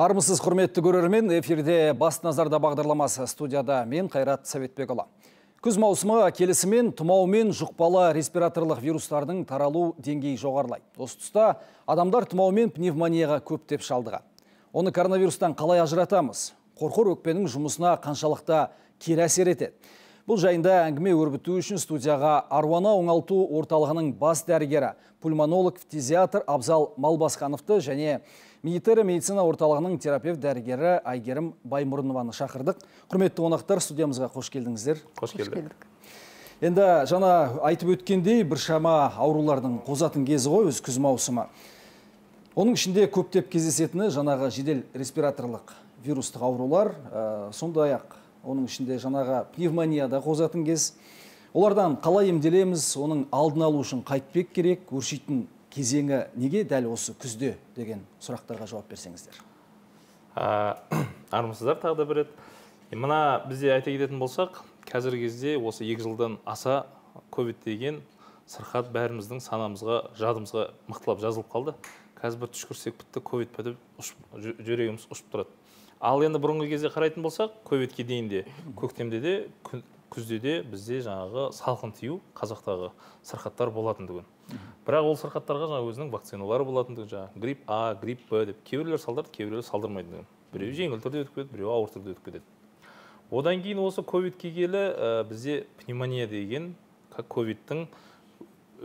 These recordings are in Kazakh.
Армысыз құрметті көрермен, эфирде бас назарда бағдарламасы, студияда мен Қайрат Сәбетбекұлы. Күз маусымы келісімен тұмау мен жұқпалы респираторлық вирустардың таралу деңгейі жоғарылайды. Осы тұста адамдар тұмау мен пневмонияға көптеп шалдыға. Оны коронавирустан қалай ажыратамыз? Қорқор өкпенің жұмысына қаншалықта кері әсер етеді? Бұл жайында әңгіме өрбіту үшін студияға Аруана оңалту орталығының бас дәрігері, пульмонолог, фтизиатр Абзал Малбасқановты және Медитера медицина орталығының терапевт дәрігері Айгерім Баймұрынованы шақырдық. Құрметті қонақтар, студиямызға қош келдіңіздер. Қош келдік. Енді жаңа айтып өткендей, біршама аурулардың қозатын кезі ғой, өз күз маусымы. Оның ішінде көптеп кездесетіні жаңағы жедел респираторлық вирустық аурулар, сондай-ақ оның ішінде жаңағы пневмонияда қозатын кез. Олардан қалай емделеміз, оның алдын алу үшін қайтпек керек, өршитін кезеңі неге дәл осы күзде деген сұрақтарға жауап берсеңіздер. Армысыздар тағы да бір рет. Мына бізде айта кететін болсақ, қазіргі кезде осы 2 жылдан аса ковид деген сырқат бәріміздің санамызға, жадымызға мықтылап жазылып қалды. Қазір бір түшкірсек бітті, ковид бітіп, жүрегіміз ұшып тұрады. Ал енді бұрынғы кезде қарайтын болсақ, ковидке дейін де, көктемде де, күзде де бізде жаңағы салқын тию қазақтағы сырқаттар болатындығын. Бірақ ол сырқаттарға жаңа өзінің вакциналары болатындығы, жаңа грипп А, грипп Б деп кейбіреулер салдырды, кейбіреулер салдырмайтындығы. Біреу жеңіл түрде өтіп кетеді, біреу ауыр түрде өтіп кетеді. Одан кейін осы ковидке келі бізде пневмония деген ковидтің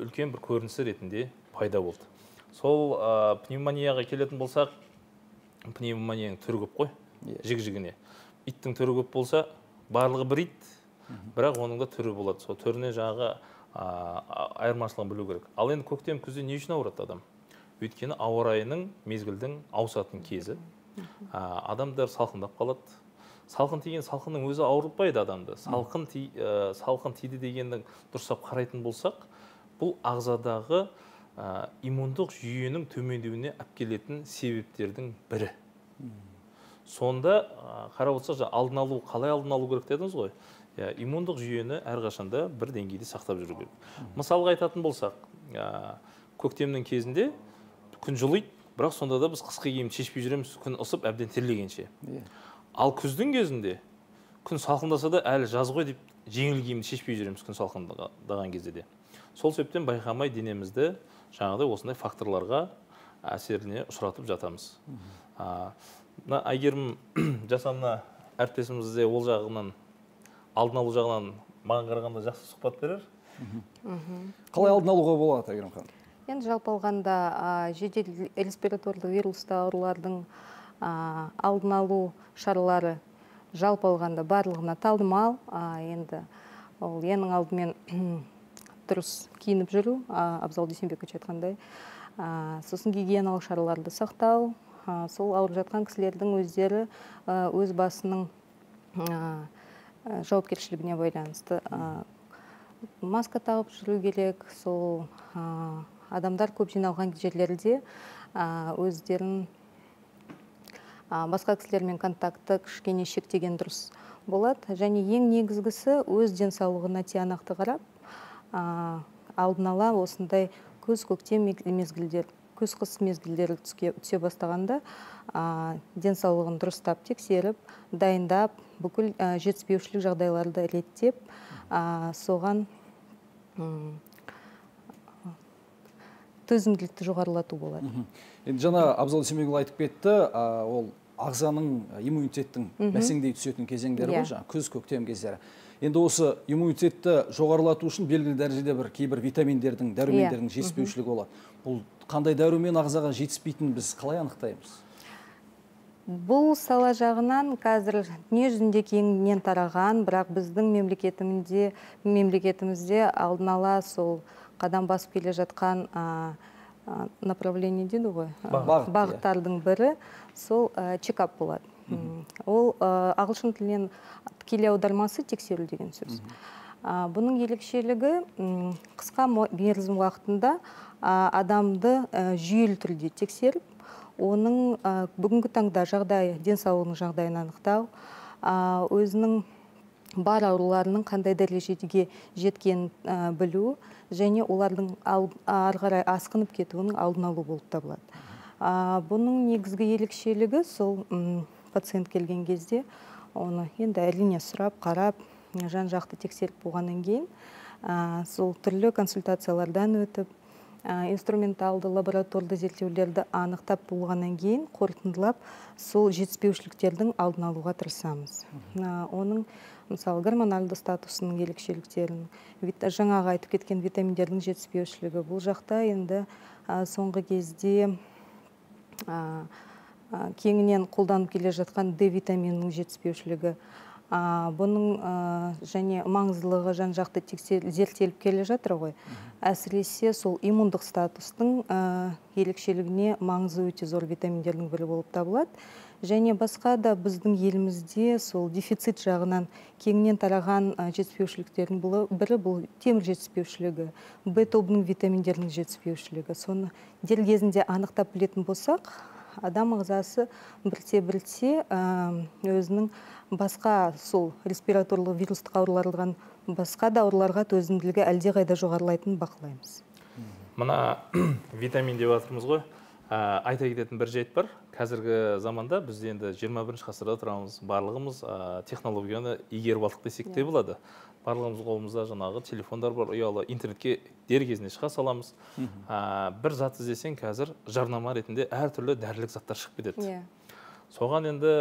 үлкен бір көрінісі ретінде пайда болды. Сол пневмонияға келетін болсақ, пневмонияның түрі көп қой, жік-жігіне. Иттің түрі көп болса, барлығы бір ит, бірақ оның да түрі болады. Сол түріне жаңағы айырмашылығын білу керек. Ал енді көктем күзде не үшін ауырады адам? Өйткені ауа райының мезгілдің ауысатын кезі. Адамдар салқындап қалады. Салқын тиген салқынның өзі ауыртпайды адамды. Салқын тиді дегендің дұрыстап қарайтын болсақ, бұл ағзадағы иммундық жүйенің төмендеуіне алып келетін себептердің бірі. Сонда қарап отырсақ, алдын алу, қалай алдын алу керек дедіңіз ғой? Иммундық жүйені әрқашанда бір деңгейде сақтап жүру керек. Мысалға айтатын болсақ, көктемнің кезінде күн жылиды, бірақ сонда да біз қысқы киімді шешпей жүреміз, күн ысып әбден терлегенше. Ал күздің кезінде күн салқындаса да әлі жаз ғой деп жеңіл киімді шешпей жүреміз күн салқындаған кезде де. Сол себептен байқамай денемізді жаңағыдай осындай факторларға әсеріне ұшыратып жатамыз. Айгерім жасамына әріптесімізде ол жағынан алдын алу жағынан маған қарағанда жақсы сұхбат берер. Қалай алдын алуға болады, Айгерім ханым? Енді жалпы алғанда жедел респираторлы вирусты аурулардың алдын алу шаралары жалпы алғанда барлығына талдымал. Енді ол ең алдымен дұрыс киініп жүру, Абзал Дүйсенбекович айтқандай. Сосын гигиеналық шараларды сақтау, сол ауырып жатқан кісілердің өздері өз басының жауапкершілігіне байланысты маска тағып жүру керек. Сол адамдар көп жиналған жерлерде өздерін басқа кісілермен контакты кішкене шектеген дұрыс болады. Және ең негізгісі өз денсаулығына тиянақты қарап, алдын ала осындай күз-көктем мезгілдер, күз-қыс мезгілдері түсе бастағанда денсаулығын дұрыстап тексеріп, дайындап, бүкіл жетіспеушілік жағдайларды реттеп, соған төзімділікті жоғарылату болады. Жаңа Абзал Дүйсенбекұлы айтып кетті, ол ағзаның иммунитеттің бәсеңдей түсетін кезеңдері ғой, күз-көктем кездері. Енді осы иммунитетті жоғарылату үшін белгілі дәрежеде кейбір витаминдердің, дәрумендердің жетіспеушілігі болады. Бұл қандай дәрумен ағзаға жетіспейтінін біз қалай анықтаймыз? Бұл сала жағынан қазір дүние жүзінде кеңінен тараған, бірақ біздің мемлекетімізде алдын ала сол қадам басып келе жатқан направление дейді ғой, бағыттардың бірі сол чекап болады. Ол ағылшын тілінен тікелей аудармасы тексеру деген сөз. Бұның ерекшелігі қысқа мерзім уақытында адамды жүйелі түрде тексеріп, оның бүгінгі таңда жағдайы, денсаулығының жағдайын анықтау, өзінің бар ауруларының қандай дәрежеге жеткенін білу, және олардың ары қарай асқынып кетуінің алдын алу болып табылады. Бұның негізгі ерекшелігі сол пациент келген кезде оны енді әрине сұрап, қарап, жан жақты тексеріп болғаннан кейін сол түрлі консультациялардан өтіп, инструменталды лабораторды зерттеулерді анықтап болғаннан кейін қорытындылап сол жетіспеушіліктердің алдын алуға тырысамыз. Оның мысалы гормоналды статусының ерекшеліктерін, жаңағы айтып кеткен витаминдердің жетіспеушілігі, бұл жақта енді соңғы кезде кеңінен қолданып келе жатқан D витаминінің жетіспеушілігі, бұның және маңыздылығы жан-жақты зерттеліп келе жатыр ғой. Әсіресе сол иммундық статустың ерекшелігіне маңызы өте зор витаминдердің бірі болып табылады. Және басқа да біздің елімізде сол дефицит жағынан кеңінен тараған жетіспеушіліктердің бірі бұл темір жетіспеушілігі, В тобының витаминдерінің жетіспеушілігі. Соны дер кезінде анықтап білетін болсақ, адам ағзасы бірте-бірте өзінің басқа сол респираторлық вирустық аурулардан басқа да ауруларға төзімділігі әлдеқайда жоғарылайтынын бақылаймыз. Мына витамин деп жатырмыз ғой. Айта кететін бір жайт бар. Қазіргі заманда біз енді 21 ғасырда тұрамыз. Барлығымыз технологияны игеріп алдық десек те болады. Барлығымыз қолымызда жаңағы телефондар бар, ұялы, интернетке дер кезінде шыға саламыз. Бір зат іздесең қазір жарнама ретінде әртүрлі дәрілік заттар шығып кетеді. Соған енді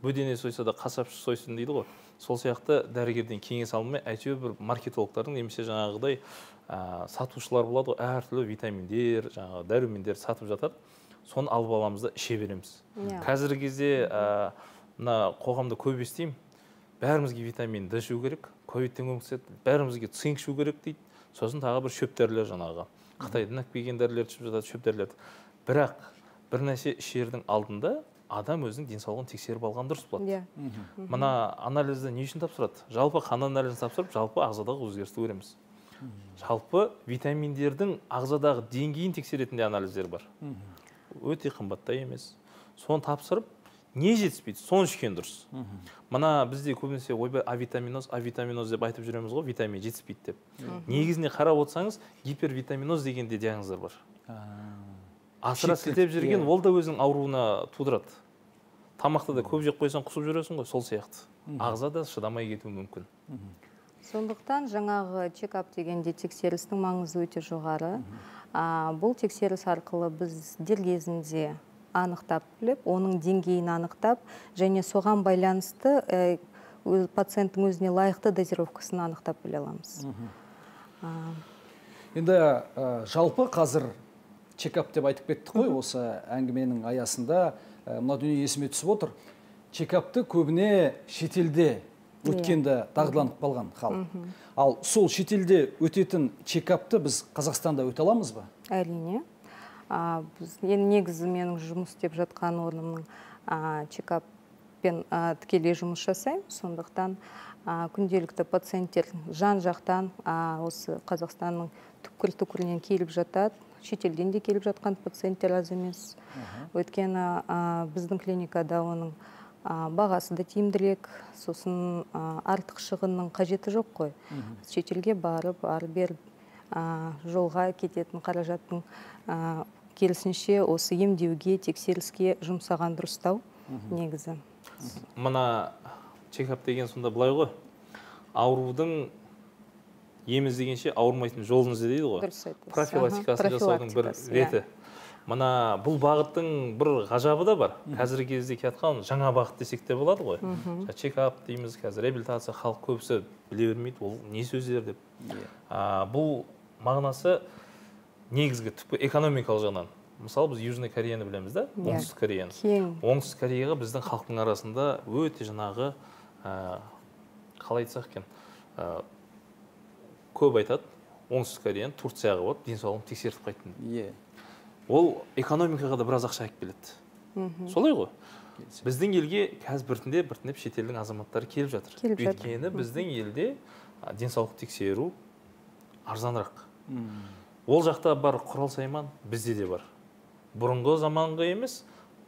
бөдене сойса да қасапшы сойсын дейді ғой. Сол сияқты дәрігерден кеңес алмай, әйтеуір бір маркетологтардың немесе жаңағыдай сатушылар болады ғой, әртүрлі витаминдер, жаңағы дәрумендер сатып жатады. Соны алып аламыз да іше береміз. Қазіргі кезде мына қоғамда көп естимін. Бәрімізге витамин D ішу керек, ковидтен көмектеседі, бәрімізге цинк ішу керек дейді. Сосын тағы бір шөп дәрілер жаңағы. Қытайдан әкелген дәрілер ішіп жатады, шөп дәрілер. Бірақ бір нәрсе ішердің алдында адам өзінің денсаулығын тексеріп алған дұрыс болады. Мына анализді не үшін тапсырады? Жалпы қан анализін тапсырып, жалпы ағзадағы өзгерісті көреміз. Жалпы витаминдердің ағзадағы деңгейін тексеретінде анализдер бар. Өте қымбатта емес. Соны тапсырып, не жетіспейді, соны ішкен дұрыс. Мына бізде көбінесе ойбай авитаминоз деп айтып жүреміз ғой, витамин жетіспейді деп. Негізіне қарап отырсаңыз, гипервитаминоз дегенде диагноздар бар. Асыра сілтеп жүрген ол да өзінің ауруына тудырады. Тамақты да көп жеп қойсаң құсып жүресің ғой, сол сияқты. Ағза да шыдамай кетуі мүмкін. Сондықтан жаңағы чекап дегенде тексерістің маңызы өте жоғары. Бұл тексеріс арқылы біз дер кезінде анықтап біліп, оның деңгейін анықтап, және соған байланысты пациенттің өзіне лайықты дозировкасын анықтап біле аламыз. Енді жалпы қазір чекап деп айтып кеттік қой, осы әңгіменің аясында мына дүние есіме түсіп отыр. Чекапты көбіне шетелде өткенді дағдыланып қалған халық. Ал сол шетелде өтетін чекапты біз Қазақстанда өте аламыз ба? Әрине. Негізі менің жұмыс істеп жатқан орнымның чекаппен тікелей жұмыс жасаймын. Сондықтан күнделікті пациенттер жан жақтан осы Қазақстанның түкпір-түкпірінен келіп жатады. Шетелден де келіп жатқан пациенттер аз емес. Өйткені біздің клиникада оның бағасы да тиімдірек, сосын артық шығынның қажеті жоқ қой. Шетелге барып, ары-бері жолға кететін қаражаттың керісінше осы емдеуге, тексеріске жұмсаған дұрыстау негізі. Мына чекап деген сонда былай ғой, аурудың ем іздегенше ауырмайтын жолын ізде дейді ғой. Дұрыс айтасыз. Профилактикасын жасаудың бір реті. Мына бұл бағыттың бір ғажабы да бар. Қазіргі кезде кетқан жаңа бағыт десек те болады ғой. Чекап дейміз, қазір реабилитация, халық көбісі біле бермейді, ол не сөздер деп. Бұл мағынасы негізгі түпкі экономикалық жағынан. Мысалы біз Южный Кореяны білеміз да, Оңтүстік Кореяны. Оңтүстік Кореяға біздің халықтың арасында өте жаңағы қалай айтсақ екен, көп айтады, Оңтүстік Кореяны Турцияға барып денсаулығын тексертіп қайтты. Ол экономикаға да біраз ақша алып келеді. Солай ғой. Біздің елге қазір біртіндеп шетелдің азаматтары келіп жатыр. Өйткені біздің елде денсаулық тексеру арзанырақ. Ол жақта бар құрал-сайман, бізде де бар. Бұрынғы заманғы емес,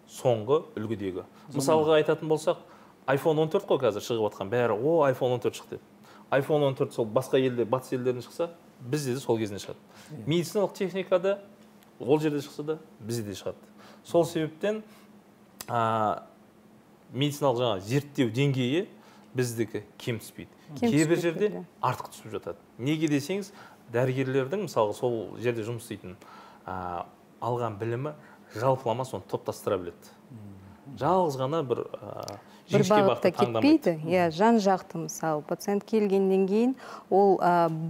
соңғы үлгідегі. Мысалға айтатын болсақ, iPhone 14 қой қазір шығып жатқан бәрі, iPhone 14 шықты деп. iPhone 14 сол басқа елде, батыс елдерінен шықса, бізде де сол кезінде шығады. Медициналық техникада ол жерде шықса да бізде де шығады. Сол себептен медициналық жаңа зерттеу деңгейі біздікі кем түспейді. Кейбір жерде артық түсіп жатады. Неге десеңіз, дәрігерлердің мысалға сол жерде жұмыс істейтін алған білімі жалпылама соны топтастыра біледі. Жалғыз ғана бір бағытта кетпейді. Жан жақты мысалы пациент келгеннен кейін ол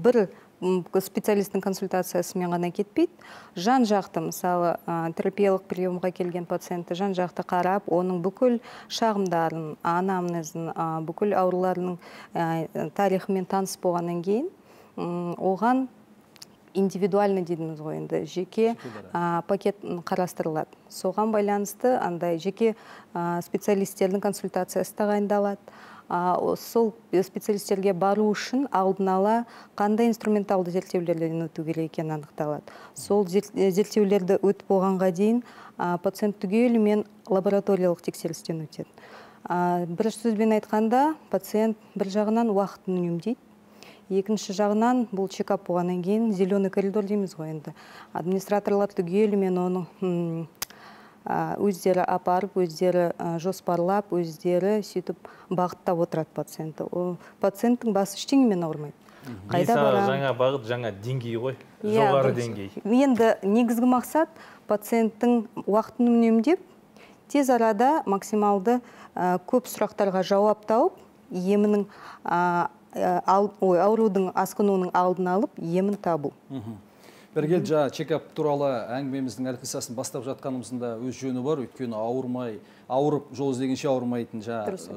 бір специалисттің консультациясымен ғана кетпейді. Жан жақты мысалы терапиялық приемға келген пациентті жан жақты қарап, оның бүкіл шағымдарын, анамнезін, бүкіл ауруларының тарихымен таныс болғаннан кейін, оған индивидуальный дейміз ғой енді, жеке пакет қарастырылады. Соған байланысты андай жеке специалистердің консультациясы тағайындалады. Сол специалистерге бару үшін алдын ала қандай инструменталды зерттеулерден өту керек екені анықталады. Сол зерттеулерді өтіп болғанға дейін пациент түгелімен лабораториялық тексерістен өтеді. Бір сөзбен айтқанда, пациент бір жағынан уақытын үнемдейді. Екінші жағынан бұл чекап болғаннан кейін зеленый коридор дейміз ғой енді. Администраторлар түгелімен оны өздері апарып, өздері жоспарлап, өздері сөйтіп бағыттап отырады пациентті. Пациенттің басы ештеңемен ауырмайды. Жаңа бағыт, жаңа деңгей ғой, жоғары деңгей. Енді негізгі мақсат пациенттің уақытын үнемдеп, тез арада максималды көп сұрақтарға жауап тауып, емінің аурудың асқынуының алдын алып, емін табу. Бергел чекап туралы әңгімеміздің әлқисасын бастап жатқанымызда өз жөні бар, өйткені ауырып, жол іздегенше ауырмайтын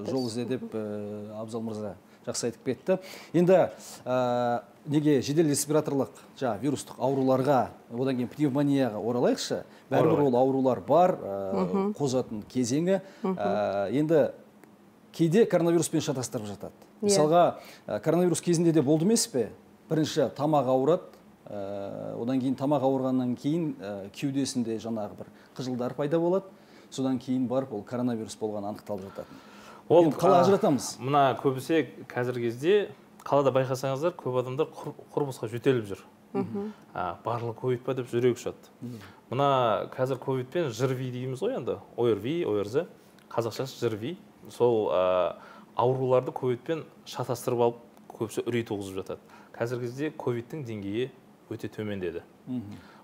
жол ізде деп Абзал мырза жақсы айтып кетті. Енді неге жедел респираторлық вирустық ауруларға, одан кейін пневмонияға оралайықшы, бәрібір ол аурулар бар, қозатын кезеңі. Енді кейде коронавируспен шатастырып жатады. Мысалға, коронавирус кезінде де болды емес пе? Бірінші тамақ ауырады, одан кейін тамақ ауырғаннан кейін кеудесінде жаңағы бір қыжылдар пайда болады. Содан кейін барып ол коронавирус болған анықталып жатады. Ол қалай ажыратамыз? Мына көбісі қазіргі кезде қалада байқасаңыздар, көп адамдар құрбысқа жөтеліп жүр. Барлығы ковид па деп жүрегі ұшады. Мына қазір ковидпен ЖРВИ дейміз ғой енді, ОРВИ, ОРЗ, қазақшасы ЖРВИ. Сол ауруларды ковидпен шатастырып алып, көбісі үрей туғызып жатады. Қазіргі кезде ковидтің деңгейі өте төмендеді.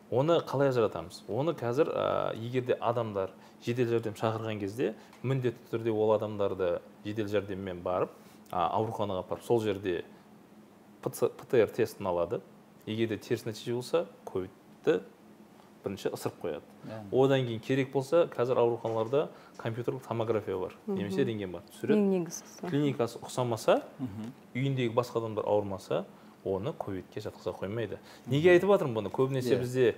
Оны қалай ажыратамыз? Оны қазір егерде адамдар жедел жәрдем шақырған кезде, міндетті түрде ол адамдарды жедел жәрдеммен барып, ауруханаға апарып, сол жерде ПЦР тестін алады. Егерде теріс нәтиже болса, ковидті бірінші ысырып қояды. Одан кейін керек болса, қазір ауруханаларда компьютерлік томография бар, немесе рентген бар. Клиникасы ұқсамаса, үйіндегі басқа адамдар ауырмаса, оны ковидке жатқыза қоймайды. Неге айтып жатырмын бұны? Көбінесе бізде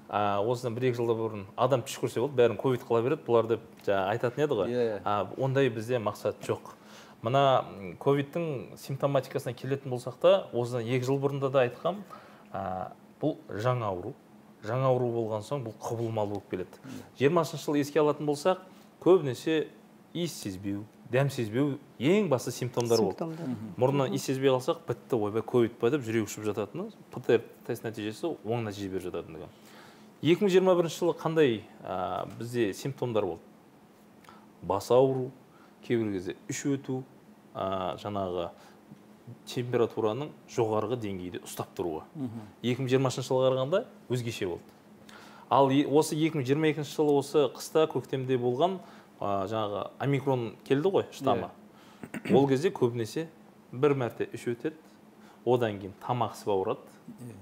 осыдан 1-2 жылда бұрын адам түш көрсе болды, бәрін ковид қыла береді, бұлар деп айтатын еді ғой. Ондай бізде мақсат жоқ. Мына ковидтің симптоматикасына келетін болсақ та, осыдан 2 жыл бұрында да айтқам, бұл жаңа ауру. Жаңа ауру болған соң бұл құбылмалы болып келеді. 20-шы жыл еске алатын болсақ, көбінесе иіс сезбеу, дәм сезбеу ең басты симптомдар болды. Мұрнынан иіс сезбей қалсақ, бітті, ойбай ковид па деп жүрек ұшып жататыны, ПЦР тест нәтижесі оң нәтиже беріп жататындығы. 2021 жылы қандай бізде симптомдар болды? Бас ауру, кейбір кезде іш өту, жаңағы температураның жоғарғы деңгейде ұстап тұруы. 2020 жылға қарағанда өзгеше болды. Ал осы 2022 жылы осы қыста көктемде болған жаңағы омикрон келді ғой, штамы. Ол кезде көбінесе бір мәрте іш өтеді, одан кейін тамақ ісіп ауырады.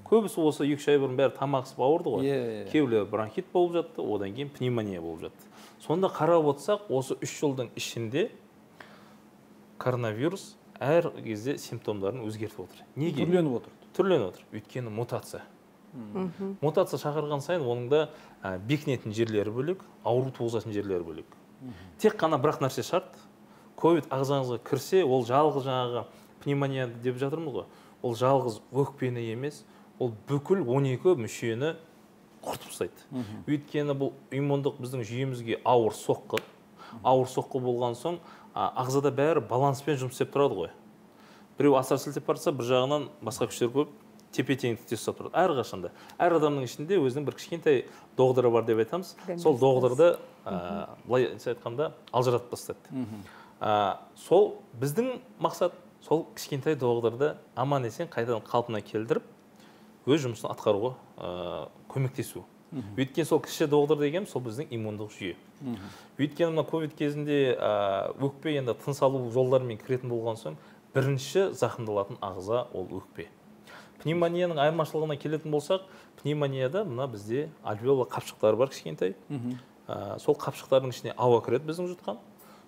Көбісі осы 2-3 ай бұрын бәрі тамақ ісіп ауырды ғой. Кейбіреулері бронхит болып жатты, одан кейін пневмония болып жатты. Сонда қарап отырсақ, осы 3 жылдың ішінде коронавирус әр кезде симптомдарын өзгертіп отыр. Неге? Түрленіп отыр. Түрленіп отыр. Өйткені мутация. Мутация шақырған сайын оныңда бекінетін жерлері бөлек, ауру туғызатын жерлері бөлек. Тек қана бірақ нәрсе шарт. Ковид ағзаңызға кірсе, ол жалғыз жаңағы пневмония деп жатырмыз ғой. Ол жалғыз өкпені емес, ол бүкіл 12 мүшені құртып тастайды. Өйткені бұл иммундық біздің жүйемізге ауыр соққы. Ауыр соққы болған соң, ағзада бәрі баланспен жұмыс істеп тұрады ғой. Біреу асар сілтеп барса, бір жағынан басқа күштер көп тепе-теңдікте ұстап тұрады әрқашанда. Әр адамның ішінде өзінің бір кішкентай доғдыры бар деп айтамыз. Сол доғдырды былай айтқанда алжыратып тастайды. Сол біздің мақсат сол кішкентай доғдырды аман есен қайтадан қалпына келдіріп, өз жұмысын атқаруға көмектесу. Өйткені сол кіші доғдыр деген сол біздің иммундық жүйе. Өйткені мына ковид кезінде өкпе енді тыныс алу жолдарымен кіретін болған соң бірінші зақымдалатын ағза ол өкпе. Пневмонияның айырмашылығына келетін болсақ, пневмонияда мына бізде альвеола қапшықтары бар кішкентай. Сол қапшықтардың ішіне ауа кіреді біздің жұтқан.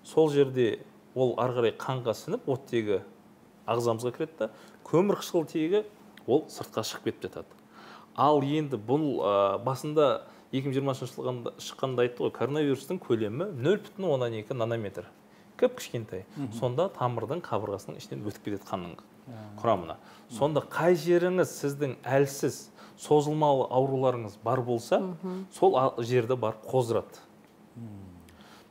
Сол жерде ол ары қарай қанға сіңіп, оттегі ағзамызға кіреді да, көмірқышқыл тегі ол сыртқа шығып кетіп жатады. Ал енді бұл басында 2020 жылында шыққанда айтты ғой, коронавирустың көлемі 0,12 нанометр. Көп кішкентай. Сонда тамырдың қабырғасының ішінен өтіп кетеді қанның құрамына. Сонда қай жеріңіз сіздің әлсіз, созылмалы ауруларыңыз бар болса, сол жерді барып қоздырады.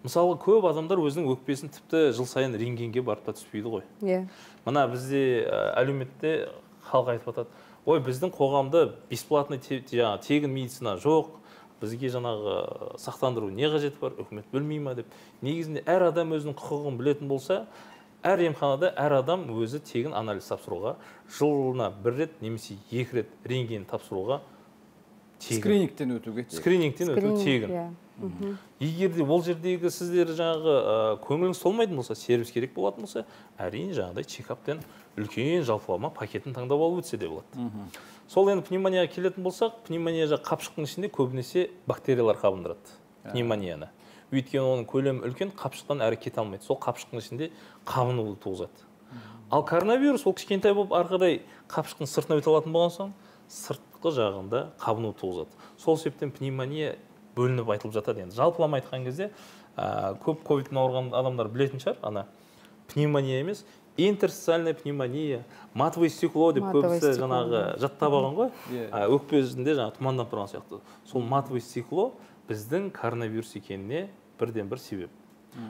Мысалы, көп адамдар өзінің өкпесін тіпті жыл сайын рентгенге барып та түспейді ғой. Мына бізде әлеуметте халық айтып жатады, ой, біздің қоғамда бесплатный тегін медицина жоқ, бізге жаңағы сақтандыру не қажеті бар, үкімет бөлмей ма деп. Негізінде әр адам өзінің құқығын білетін болса, әр емханада әр адам өзі тегін анализ тапсыруға, жылына 1 рет немесе 2 рет рентген тапсыруға тегін. Скринингтен өтуге тегін. Скринингтен өту тегін. Егер де ол жердегі сіздер жаңағы көңіліңіз толмайтын болса, сервис керек болатын болса, әрине жаңағыдай чекаптен үлкен жалпылама пакетін таңдап алып өтсе де болады. Сол енді пневмонияға келетін болсақ, пневмония қапшықтың ішінде көбінесе бактериялар қабындырады пневмонияны. Өйткені оның көлемі үлкен, қапшықтан әрі кете алмайды. Сол қапшықтың ішінде қабынуды туғызады. Ал коронавирус ол кішкентай болып ары қарай қапшықтың сыртына өте алатын болған соң, сыртқы жағында қабыну туғызады. Сол себептен пневмония бөлініп айтылып жатады. Енді жалпылама айтқан кезде көп ковидтен ауырған адамдар білетін шығар, ана пневмония емес, интерстициальная пневмония, матовое стекло деп көбісі жаңағы жаттап алған ғой. Өкпесінде жаңағы тұманданып тұрған сияқты. Сол матовое стекло біздің коронавирус екеніне бірден бір себеп.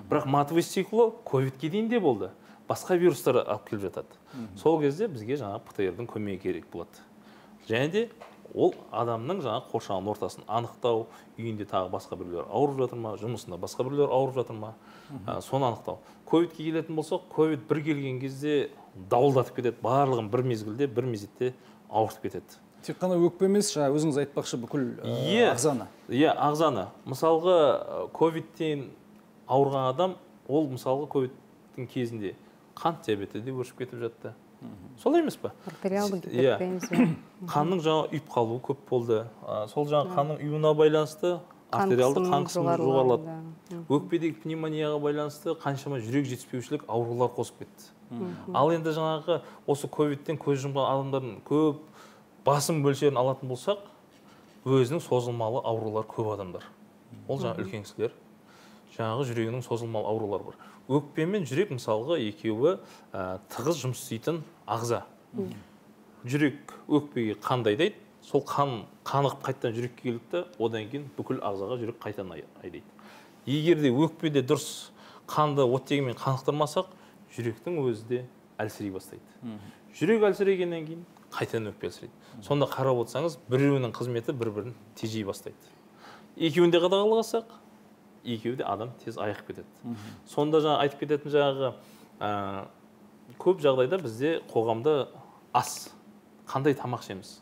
Бірақ матовое стекло ковидке дейін де болды. Басқа вирустар алып келіп жатады. Сол кезде бізге жаңағы ПТР-дің көмегі керек болады. Және де ол адамның жаңағы қоршаған ортасын анықтау, үйінде тағы басқа біреулер ауырып жатыр ма, жұмысында басқа біреулер ауырып жатыр ма, соны анықтау. Ковидке келетін болсақ, ковид бір келген кезде дауылдатып кетеді, барлығын бір мезгілде, бір мезетте ауыртып кетеді. Тек қана өкпе емес, өзіңіз айтпақшы бүкіл ағзаны. Ағзаны. Мысалға, ковидтен ауырған адам, ол мысалға ковидтің кезінде қант диабеті де өршіп кетіп жатты. Солай емес па? Артериалдық гипертензия. Қанның жаңа үйіп қалуы көп болды. Сол жаңа қанның үйуіне байланысты артериалды қан қысымы жоғарылады. Өкпедегі пневмонияға байланысты қаншама жүрек жетіспеушілік аурулар қосып кетті. Ал енді жаңағы осы ковидтен көз жұмған адамдардың көп басым мөлшерін алатын болсақ, өзінің созылмалы аурулар көп адамдар. Ол жаңа үлкен кісілер, жаңағы жүрегінің созылмалы аурулар бар. Өкпе мен жүрек мысалға екеуі тығыз жұмыс істейтін ағза. Жүрек өкпеге қан айдайды, сол қанығып қайттан жүрекке келді, одан кейін бүкіл ағзаға жүрек қайтадан айдайды. Егер де өкпеде дұрыс қанды оттегімен қанықтырмасақ, жүректің өзі де әлсірей бастайды. Жүрек әлсірегеннен кейін қайтадан өкпе әлсірейді. Сонда қарап отырсаңыз, біреуінің қызметі бір-бірін тежей бастайды. Екеуінде қадағаласақ, екеуі де адам тез айығып кетеді. Сонда жаңа айтып кететін жаңағы көп жағдайда бізде қоғамда ас, қандай тамақ ішеміз.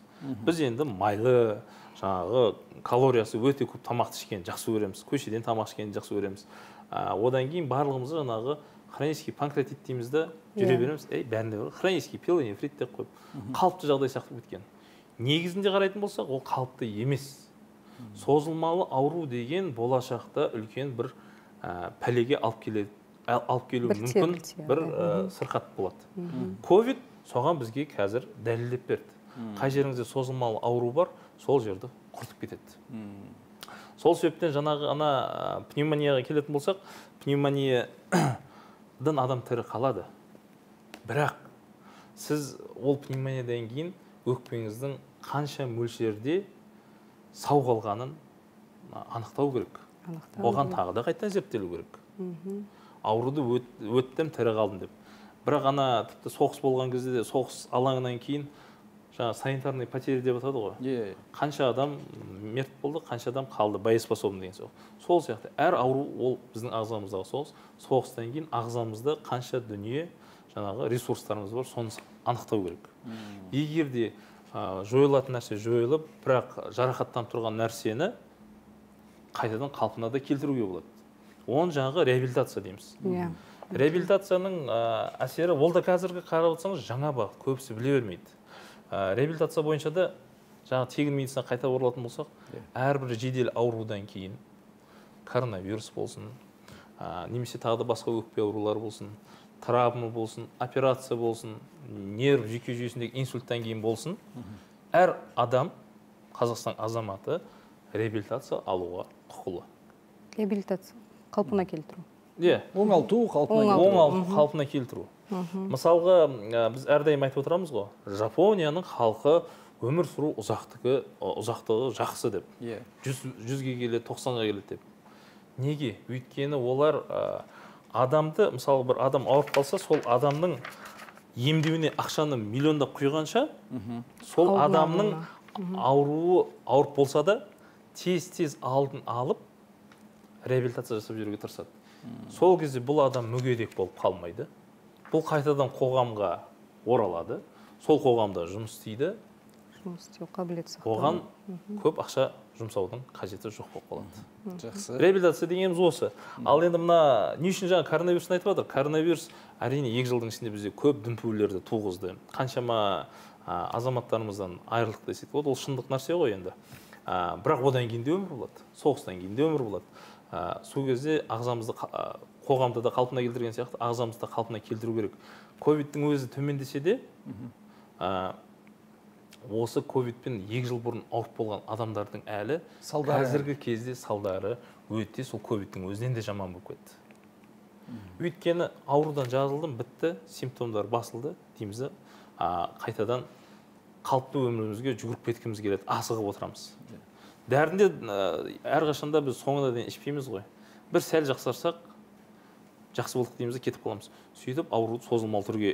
Біз енді майлы, жаңағы калориясы өте көп тамақты ішкенді жақсы көреміз, көшеден тамақ ішкенді жақсы көреміз. Одан кейін барлығымызды жаңағы хронический панкреатит дейміз де жүре береміз. Бәрінде бар, хронический пиелонефрит деп қойып, қалыпты жағдай сияқты кеткен. Негізінде қарайтын болсақ, ол қалыпты емес. Созылмалы ауру деген болашақта үлкен бір пәлеге алып келу мүмкін бір сырқат болады. Ковид соған бізге қазір дәлелдеп берді. Қай жеріңізде созылмалы ауру бар, сол жерді құртып кетеді. Сол себептен жаңағы пневмонияға келетін болсақ, пневмониядан адам тірі қалады. Бірақ сіз ол пневмониядан кейін өкпеңіздің қанша мөлшерде сау қалғанын анықтау керек. Оған тағы да қайттан зерттелу керек. Ауруды өттім, тірі қалдым деп. Бірақ тіпті соғыс болған кезде де соғыс алаңынан кейін жаңа санитарный потеря деп атады ғой. Қанша адам мерт болды, қанша адам қалды, боеспособный деген соң. Сол сияқты әр ауру ол біздің ағзамыздағы соғыс. Соғыстан кейін ағзамызда қанша дүние жаңағы ресурстарымыз бар, соны анықтау керек. Егер де жойылатын нәрсе жойылып, бірақ жарақаттанып тұрған нәрсені қайтадан қалпына да келтіруге болады. Оны жаңағы реабилитация дейміз. Реабилитацияның әсері, ол да қазіргі қарап отырсаңыз жаңа бағыт, көбісі біле бермейді. Реабилитация бойынша да жаңа тегін медицина қайта оралатын болсақ, әрбір жедел аурудан кейін коронавирус болсын, немесе тағы да басқа өкпе аурулар болсын, травма болсын, операция болсын, нерв жүйке жүйесіндегі инсульттан кейін болсын, әр адам, Қазақстан азаматы реабилитация алуға құқылы. Реабилитация қалпына келтіру. Оңалту, қалпына келтіру. Мысалға, біз әрдайым айтып отырамыз ғой, Жапонияның халқы өмір сүру ұзақтығы жақсы деп. 100-ге келеді, 90-ға келеді деп. Неге? Өйткені олар адамды, мысалы бір адам ауырып қалса, сол адамның емдеуіне ақшаны миллиондап құйғанша, сол адамның ауруы ауырып болса да, тез-тез алдын алып, реабилитация жасап жүруге тырысады. Сол кезде бұл адам мүгедек болып қалмайды. Бұл қайтадан қоғамға оралады. Сол қоғамда жұмыс істейді. Жұмыс істеу қабілеті сақталады. Оған көп ақша жұмсаудың қажеті жоқ болып қалады. Жақсы. Реабилитация дегеніміз осы. Ал енді мына не үшін жаңа коронавирусын айтып жатыр? Коронавирус әрине 2 жылдың ішінде бізде көп дүмпулерді туғызды. Қаншама азаматтарымыздан айырылдық десек болады. Ол шындық нәрсе ғой енді. Бірақ одан кейін де өмір болады. Соғыстан кейін де өмір болады. Сол кезде ағзамызды қоғамда да қалпына келтірген сияқты ағзамызды қалпына келтіру керек. Ковидтің өзі төмендесе де, осы ковидпен 2 жыл бұрын ауырып болған адамдардың әлі қазіргі кезде салдары өте сол ковидтің өзінен де жаман болып кетті. Өйткені аурудан жазылдым, бітті, симптомдар басылды дейміз, қайтадан қалыпты өмірімізге жүгіріп кеткіміз келеді, асығып отырамыз. Дәрінде әрқашанда біз соңына дейін ішпейміз ғой. Бір сәл жақсарсақ, жақсы болдық дейміз, кетіп қаламыз. Сөйтіп ауруды созылмалы түрге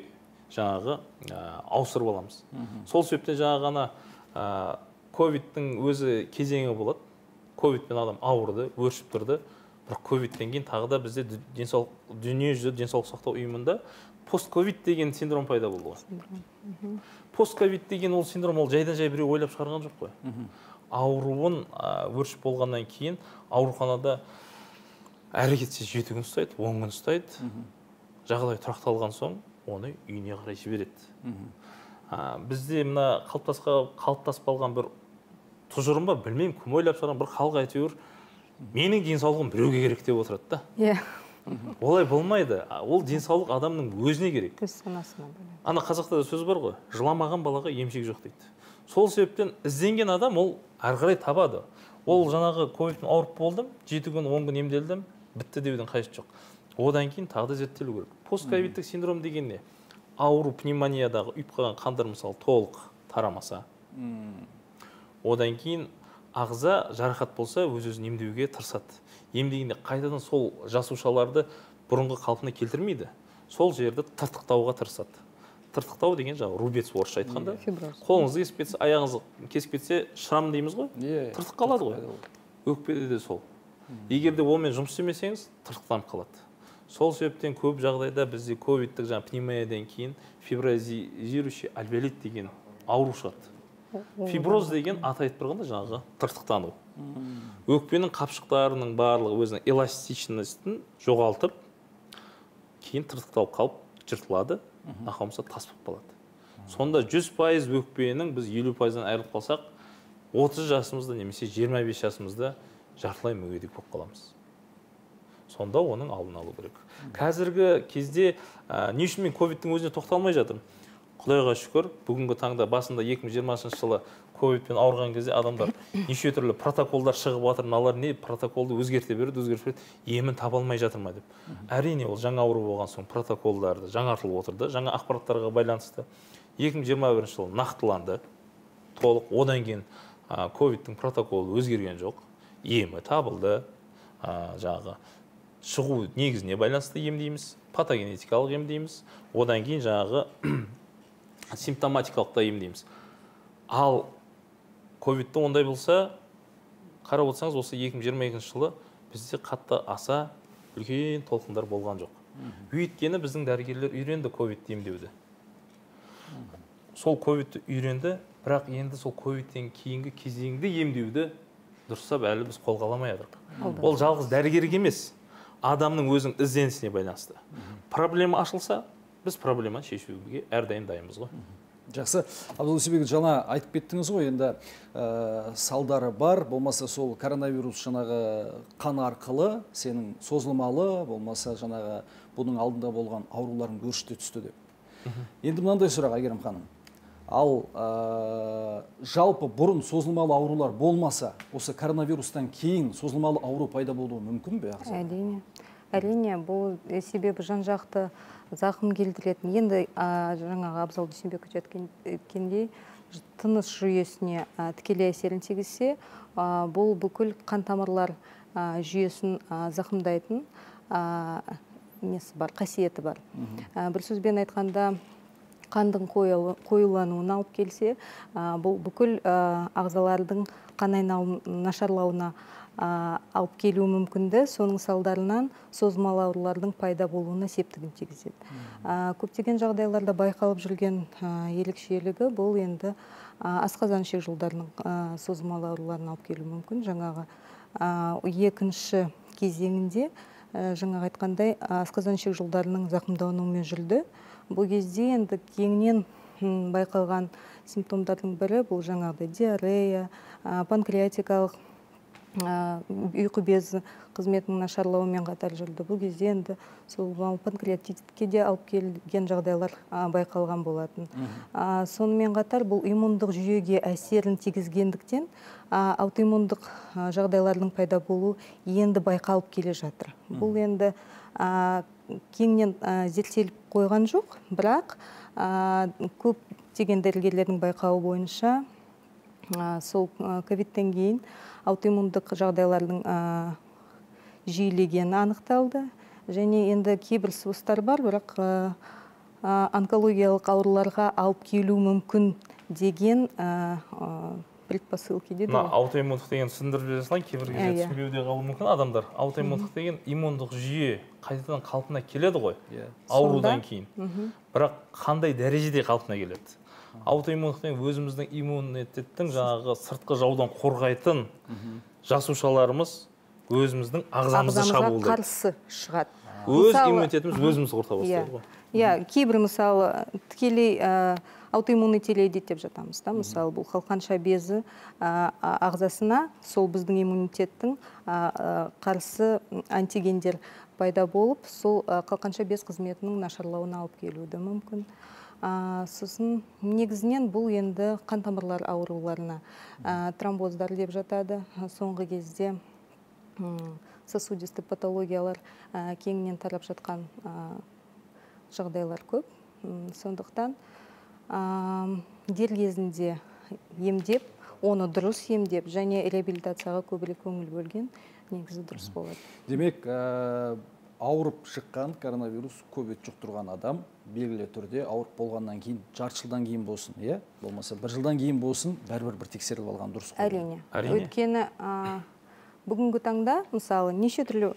жаңағы ауыстырып аламыз. Сол себептен жаңағына ковидтің өзі кезеңі болады. Ковидпен адам ауырды, өршіп тұрды. Бірақ ковидтен кейін тағы да бізде дүниежүзі денсаулық сақтау ұйымында постковид деген синдром пайда болды ғой. Постковид деген ол синдром, ол жайдан жай біреу ойлап шығарған жоқ қой. Ауруын өршіп болғаннан кейін ауруханада әрекетсіз 7 күн ұстайды, 10 күн ұстайды. Жағдай тұрақталған соң оны үйіне қарай жібереді. Бізде мына қалыптасып қалған бір тұжырым ба, білмеймін, кім ойлап шығарған, бір халық әйтеуір менің денсаулығым біреуге керек деп отырады да. Олай болмайды. Ол денсаулық адамның өзіне керек. Ана қазақта сөз бар ғой, жыламаған балаға емшек жоқ дейді. Сол себептен ізденген адам ол әрі қарай табады. Ол жаңағы ковидпен ауырып болдым, 7 күн, 10 күн емделдім, бітті деудің қажеті жоқ. Одан кейін тағы да зерттелу керек. Постковидтік синдром деген не? Ауру пневмониядағы үйіп қалған қандар мысалы толық тарамаса. Одан кейін ағза жарақат болса өз-өзін емдеуге тырысады. Емдегенде қайтадан сол жасушаларды бұрынғы қалпына келтірмейді. Сол жерді тыртықтауға тырысады. Тыртықтау деген жаңағы рубец орысша айтқанда. Қолыңызды кесіп кетсе, аяғыңызды кесіп кетсе, шрам дейміз ғой. Тыртық қалады ғой. Өкпеде де сол. Егер де онымен жұмыс істемесеңіз, тыртықтанып қалады. Сол себептен көп жағдайда бізде ковидтік жаңа пневмониядан кейін фиброзирующий альвеолит деген ауру шығады. Фиброз деген аты айтып тұрғанда жаңағы тыртықтану. Өкпенің қапшықтарының барлығы өзінің эластичностін жоғалтып, кейін тыртықталып қалып жыртылады, нақамса тас болып қалады. Сонда 100% өкпенің біз 50%-дан айырылып қалсақ, 30 жасымызда немесе 25 жасымызда жартылай мүгедек болып қаламыз. Сонда оның алдын алу керек. Қазіргі кезде не үшін мен ковидтің өзіне тоқталмай жатырмын? Құдайға шүкір, бүгінгі таңда басында 2020 жылы ковидпен ауырған кезде адамдар неше түрлі протоколдар шығып жатыр, мыналар не протоколды өзгерте береді, емін таба алмай жатыр ма деп. Әрине ол жаңа ауру болған соң протоколдарды жаңартылып отырды, жаңа ақпараттарға байланысты. 2021 жылы нақтыланды, толық. Одан кейін ковидтің протоколы өзгерген жоқ, емі табылды, жаңағы шығу негізіне байланысты емдейміз, патогенетикалық емдейміз, одан кейін жаңағы симптоматикалық та емдейміз. Ал ковидті ондай болса, қарап отырсаңыз, осы 2022 жылы бізде қатты аса үлкен толқындар болған жоқ. Өйткені біздің дәрігерлер үйренді ковидті емдеуді. Сол ковидті үйренді, бірақ енді сол ковидтен кейінгі кезеңді емдеуді дұрыстап әлі біз қолға алмай жатырмыз. Ол жалғыз дәрігерге емес, адамның өзінің ізденісіне байланысты. Проблема ашылса, біз проблеманы шешуге әрдайым дайынбыз ғой. Жақсы. Абзал Дүйсебеков, жаңа айтып кеттіңіз ғой, енді салдары бар, болмаса сол коронавирус жаңағы қан арқылы сенің созылмалы, болмаса жаңағы бұның алдында болған ауруларын өршіте түсті деп. Енді мынандай сұрақ, Әйгерім ханым. Ал жалпы бұрын созылмалы аурулар болмаса, осы коронавирустан кейін созылмалы ауру пайда болуы мүмкін бе? Әрине, бұл себебі жан-жақты зақым келтіретін. Енді жаңағы Абзал Дүйсенбеков жеткендей, тыныс жүйесіне тікелей әсерін тигізсе, бұл бүкіл қан тамырлар жүйесін зақымдайтын несі бар, қасиеті бар. Бір сөзбен айтқанда, қандың қоюлануына алып келсе, бұл бүкіл ағзалардың қан айналымының нашарлауына алып келуі мүмкінді, соның салдарынан созылмалы аурулардың пайда болуына септігін тигізеді. Көптеген жағдайларда байқалып жүрген ерекшелігі бұл енді асқазан ішек жолдарының созылмалы ауруларын алып келуі мүмкін. Жаңағы екінші кезеңінде жаңағы айтқандай асқазан ішек жолдарының зақымдануымен жүрді. Бұл кезде енді кеңінен байқалған симптомдардың бірі бұл жаңағыдай диарея, панкреатикалық ұйқы безі қызметінің нашарлауымен қатар жүрді. Бұл кезде енді сол панкреатитке де алып келген жағдайлар байқалған болатын. Сонымен қатар бұл иммундық жүйеге әсерін тигізгендіктен аутоиммундық жағдайлардың пайда болуы енді байқалып келе жатыр. Бұл енді кеңінен зерттеліп қойған жоқ, бірақ көптеген дәрігерлердің байқауы бойынша сол ковидтен кейін аутоиммундық жағдайлардың жиілегені анықталды. Және енді кейбір сыбыстар бар, бірақ онкологиялық ауруларға алып келу мүмкін деген предпосылки дейді. Аутоиммундық деген түсіндіріп жасалған, кейбір кезде түсінбеуде қалуы мүмкін адамдар. Аутоиммундық деген иммундық жүйе қайтадан қалпына келеді ғой, аурудан кейін. Бірақ қандай дәрежеде қалпына келеді? Аутоиммундықтың өзіміздің иммунитеттің жаңағы сыртқы жаудан қорғайтын жасушаларымыз өзіміздің ағзамызды шабуылдайды. Қарсы шығады. Өз иммунитетіміз өзіміз құрта бастайды ғой. Кейбір мысалы тікелей аутоиммунный телеидит деп жатамыз. Мысалы бұл қалқанша безі ағзасына сол біздің иммунитеттің қарсы антигендер пайда болып, сол қалқанша без қызметінің нашарлауына алып келуді мүмкін. Сосын негізінен бұл енді қан тамырлар ауруларына тромбоздар деп жатады. Соңғы кезде сосудистік патологиялар кеңінен тарап жатқан жағдайлар көп. Сондықтан дер кезінде емдеп, оны дұрыс емдеп, және реабилитацияға көбірек көңіл бөлген негізі дұрыс болады. Демек, ауырып шыққан коронавирус ковид жұқтырған адам белгілі түрде ауырып болғаннан кейін, жарты жылдан кейін болсын, болмаса бір жылдан кейін болсын, бәрібір бір тексеріліп алған дұрыс қой. Әрине. Өйткені бүгінгі таңда, мысалы, неше түрлі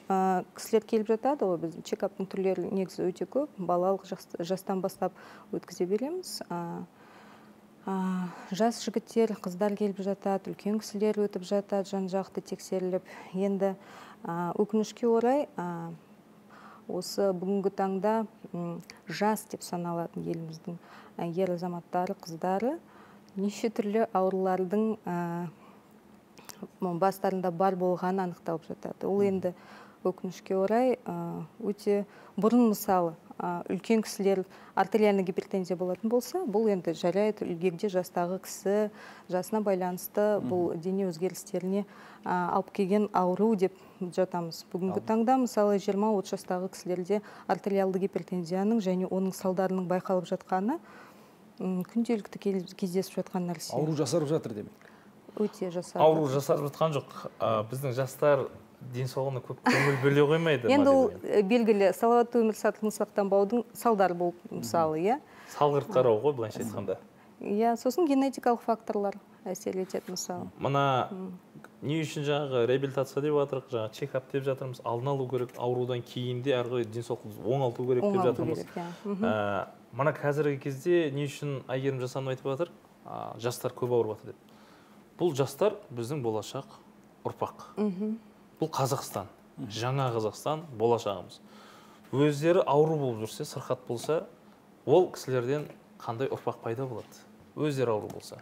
кісілер келіп жатады ғой, біз чекаптың түрлері негізі өте көп, балалық жастан бастап өткізе береміз. Жас жігіттер, қыздар келіп жатады, үлкен кісілер өтіп жатады, жан-жақты тексеріліп. Енді өкінішке орай, осы бүгінгі таңда жас деп саналатын еліміздің ер азаматтары, қыздары неше түрлі аурулардың бастарында бар болғаны анықталып жатады. Ол енді өкінішке орай өте бұрын, мысалы, үлкен кісілер артериальный гипертензия болатын болса, бұл енді жарайды, егде жастағы кісі жасына байланысты бұл дене өзгерістеріне алып келген ауру деп жатамыз. Бүгінгі таңда, мысалы, 20-30 жастағы кісілерде артериалды гипертензияның және оның салдарының байқалып жатқаны күнделікті кездесіп жатқан нәрсе. Ауру жасарып жатыр демек. Өте жасарып. Ауру жасарып жатқан жоқ. Біздің жастар денсаулығына көп көңіл бөле қоймайды. Енді ол белгілі салауатты өмір салтын сақтанбаудың салдары болып, мысалы, салғырт қарау ғой, былайша айтқанда. Иә, сосын генетикалық факторлар әсер етеді мысалы. Мына не үшін жаңағы реабилитация деп жатырық, жаңағы чекап деп жатырмыз, алдын алу керек, аурудан кейін де әрі денсаулығымызды оңалту керек деп жатырмыз. Мына қазіргі кезде не үшін Айгерім Жасанова айтып жатыр, жастар көп ауырып жатыр деп. Бұл жастар біздің болашақ ұрпақ. Бұл Қазақстан, жаңа Қазақстан, болашағымыз. Өздері ауру болып жүрсе, сырқат болса, ол кісілерден қандай ұрпақ пайда болады? Өздері ауру болса.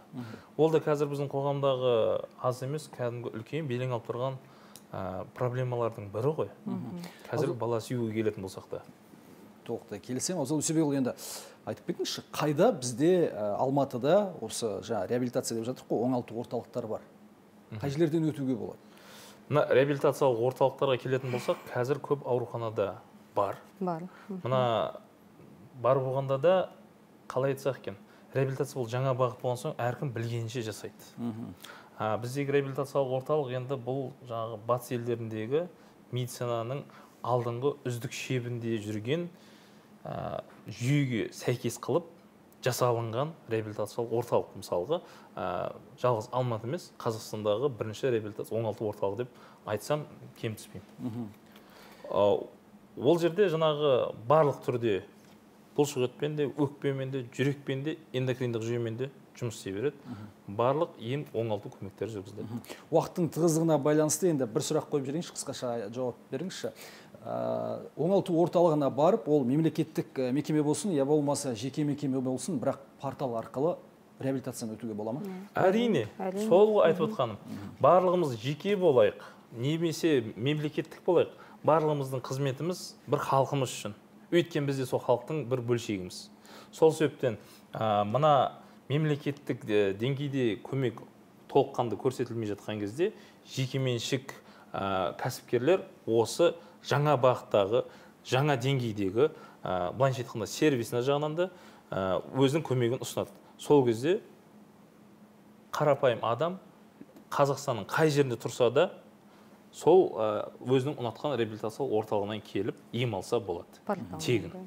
Ол да қазір біздің қоғамдағы аз емес, кәдімгі үлкен белең алып тұрған проблемалардың бірі ғой. Қазір бала сүюге келетін болсақ та. Тоқты келсем, Абзал Үсебекұлы енді айтып кетіңізші, қайда бізде Алматыда осы реабилитация деп жатырық қой, оңалту орталықтары бар. Қай жерлерден өтуге болады? Мына реабилитациялық орталықтарға келетін болсақ, қазір көп ауруханада бар. Мына бар болғанда да қалай айтсақ екен, реабилитация бұл жаңа бағыт болған соң әркім білгенінше жасайды. Біздегі реабилитациялық орталық енді бұл жаңағы батыс елдеріндегі медицинаның алдыңғы үздік шебінде жүрген жүйеге сәйкес қылып жасалынған реабилитациялық орталық. Мысалға, жалғыз Алматы емес, Қазақстандағы бірінші реабилитация оңалту орталығы деп айтсам кем түспеймін. Ол жерде жаңағы барлық түрде бұлшықетпен де, өкпемен де, жүрекпен де, эндокриндік жүйемен де жұмыс істей береді. Барлық ем оңалту көмектері жүргізіледі. Уақыттың тығыздығына байланысты енді бір сұрақ қойып жіберейінші, қысқаша жауап беріңізші. Оңалту орталығына барып, ол мемлекеттік мекеме болсын, я болмаса жеке мекеме болсын, бірақ портал арқылы реабилитацияны өтуге бола ма? Әрине, сол айтып отқаным. Барлығымыз жеке болайық, немесе мемлекеттік болайық. Барлығымыздың қызметіміз бір халқымыз үшін. Өйткен бізде сол халықтың бір бөлшегіміз. Сол себептен мына мемлекеттік деңгейде көмек толыққанды көрсетілмей жатқан кезде жекеменшік кәсіпкерлер осы жаңа бағыттағы, жаңа деңгейдегі, былайша айтқанда сервисіне жағынан да өзінің көмегін ұсынады. Сол кезде қарапайым адам Қазақстанның қай жерінде тұрса да сол өзінің ұнатқан реабилитациялық орталығынан келіп ем алса болады. Тегін.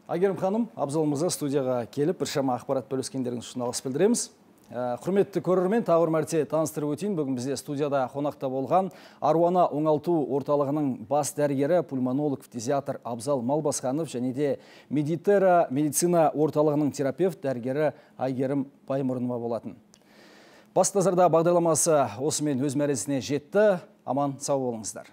Айгерім ханым, Абзал мырза студияға келіп, біршама ақпарат бөліскендеріңіз үшін алғыс білдіреміз. Құрметті көрермен, тағы бір мәрте таныстырып өтейін. Бүгін бізде студияда қонақта болған Аруана оңалту орталығының бас дәрігері, пульмонолог, фтизиатр Абзал Малбасханов және де Медитера медицина орталығының терапевт дәрігері Айгерім Баймұрынова болатын. Бас назарда бағдарламасы осымен өз мәресіне жетті. Аман сау болыңыздар.